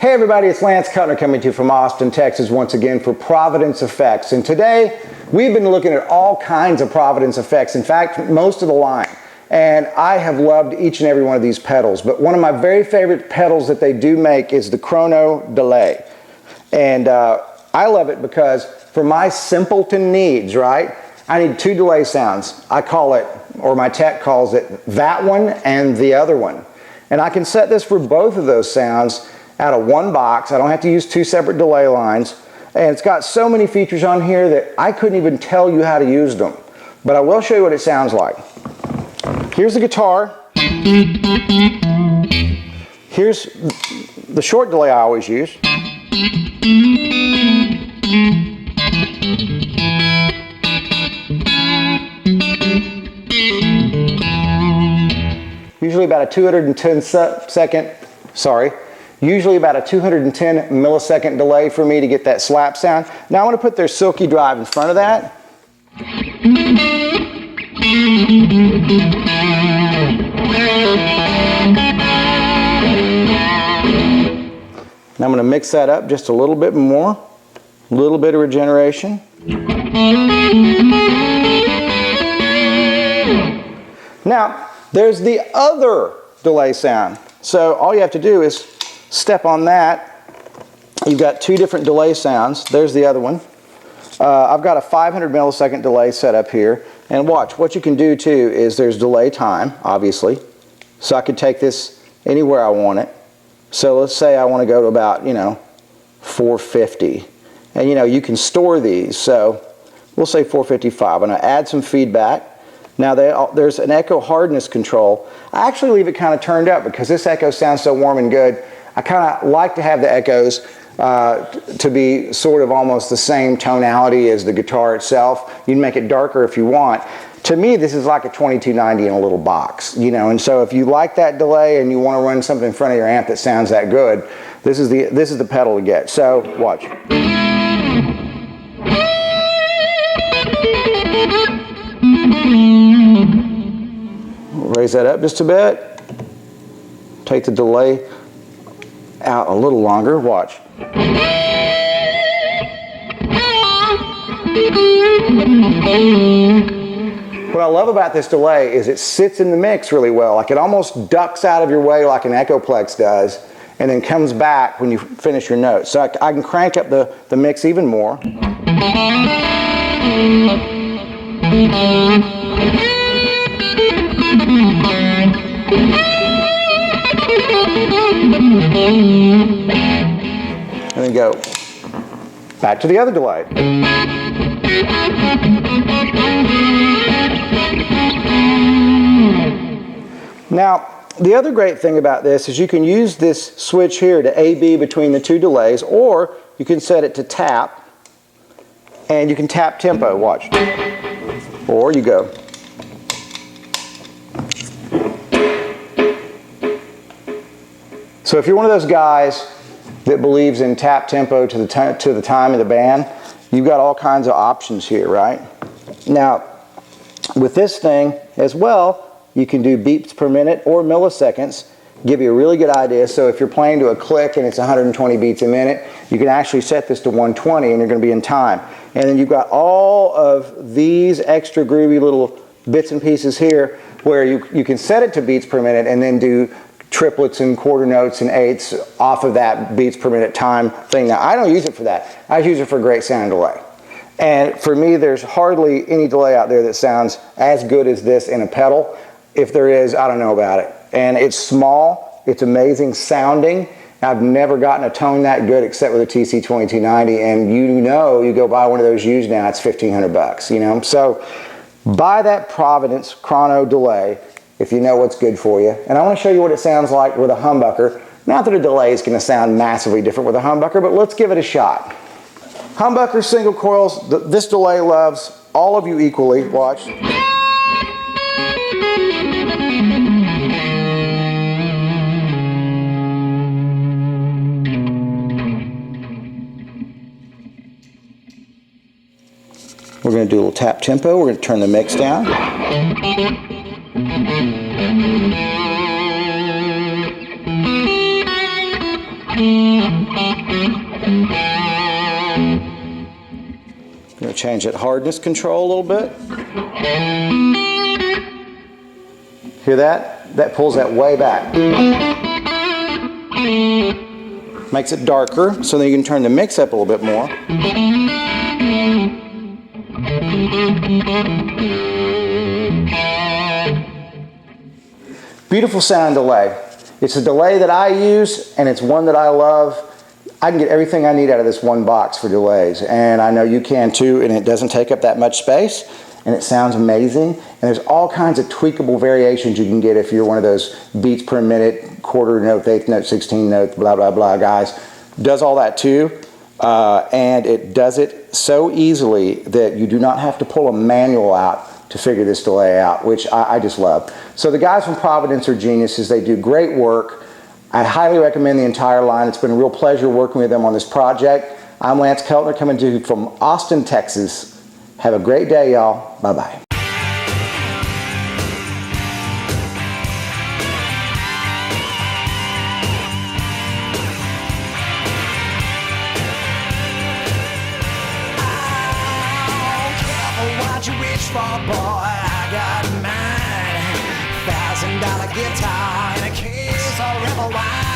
Hey everybody, it's Lance Keltner coming to you from Austin, Texas once again for Providence effects. And today we've been looking at all kinds of Providence effects. In fact, most of the line. And I have loved each and every one of these pedals. But one of my very favorite pedals that they do make is the Chrono delay. And I love it because for my simpleton needs, right, I need two delay sounds. I call it, or my tech calls it, that one and the other one. And I can set this for both of those sounds out of one box. I don't have to use two separate delay lines. And it's got so many features on here that I couldn't even tell you how to use them. But I will show you what it sounds like. Here's the guitar. Here's the short delay I always use. Usually about a 210 millisecond delay for me to get that slap sound. Now I want to put their silky drive in front of that. Now I'm going to mix that up just a little bit more. A little bit of regeneration. Now, there's the other delay sound. So all you have to do is step on that. You've got two different delay sounds. There's the other one. I've got a 500 millisecond delay set up here. And watch, what you can do too is there's delay time, obviously. So I could take this anywhere I want it. So let's say I want to go to about, 450. And you can store these. So we'll say 455. I'm going to add some feedback. Now there's an echo hardness control. I actually leave it kind of turned up because this echo sounds so warm and good. I kind of like to have the echoes to be sort of almost the same tonality as the guitar itself. You can make it darker if you want. To me, this is like a 2290 in a little box, and so if you like that delay and you want to run something in front of your amp that sounds that good, this is the pedal to get. So watch. Raise that up just a bit. Take the delay out a little longer. Watch. What I love about this delay is it sits in the mix really well. Like it almost ducks out of your way like an Echoplex does and then comes back when you finish your notes. So I can crank up the mix even more. And then go back to the other delay. Now, the other great thing about this is you can use this switch here to A-B between the two delays, or you can set it to tap, and you can tap tempo, watch. Or you go. So if you're one of those guys that believes in tap tempo to the time of the band, you've got all kinds of options here, right? Now, with this thing as well, you can do beats per minute or milliseconds, give you a really good idea. So if you're playing to a click and it's 120 beats a minute, you can actually set this to 120 and you're going to be in time. And then you've got all of these extra groovy little bits and pieces here where you can set it to beats per minute and then do triplets and quarter notes and eighths off of that beats per minute time thing. Now, I don't use it for that. I use it for great sound delay. And for me, there's hardly any delay out there that sounds as good as this in a pedal. If there is, I don't know about it. And it's small, it's amazing sounding. I've never gotten a tone that good except with a TC2290, and you go buy one of those used now, it's $1,500, So buy that Providence Chrono delay if you know what's good for you. And I want to show you what it sounds like with a humbucker. Not that a delay is going to sound massively different with a humbucker, but let's give it a shot. Humbucker single coils, this delay loves all of you equally. Watch. We're going to do a little tap tempo. We're going to turn the mix down. I'm going to change that hardness control a little bit. Hear that? That pulls that way back. Makes it darker, so then you can turn the mix up a little bit more. Beautiful sound delay. It's a delay that I use, and it's one that I love. I can get everything I need out of this one box for delays, and I know you can too, and it doesn't take up that much space, and it sounds amazing. And there's all kinds of tweakable variations you can get if you're one of those beats per minute, quarter note, eighth note, 16 note, blah, blah, blah guys. Does all that too, and it does it so easily that you do not have to pull a manual out to figure this delay out, which I just love. So the guys from Providence are geniuses. They do great work. I highly recommend the entire line. It's been a real pleasure working with them on this project. I'm Lance Keltner coming to you from Austin, Texas. Have a great day, y'all. Bye-bye. What you wish for, boy, I got mine. $1,000 guitar and a case of rebel wine.